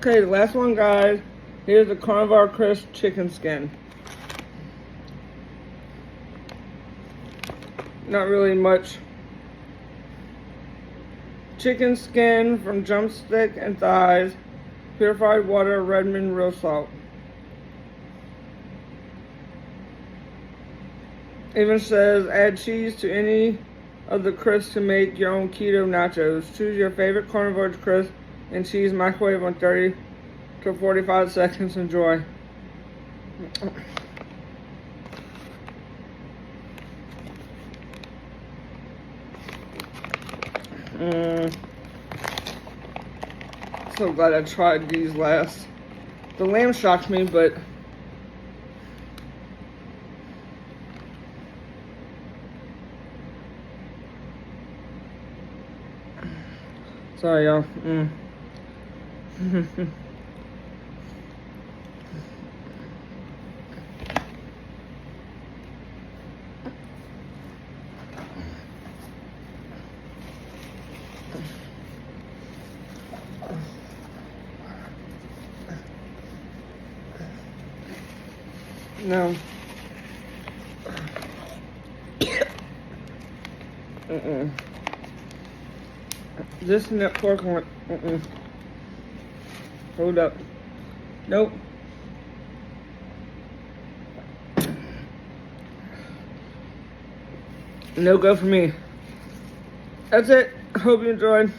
Okay, the last one, guys. Here's the Carnivore Crisp chicken skin. Not really much. Chicken skin from drumstick and thighs. Purified water, Redmond real salt. Even says add cheese to any of the crisps to make your own keto nachos. Choose your favorite carnivore crisp and cheese, microwave on 30 to 45 seconds. Enjoy. So glad I tried these last. The lamb shocked me, but sorry, y'all. No. This and that pork one. Hold up. Nope. No go for me. That's it. Hope you enjoyed.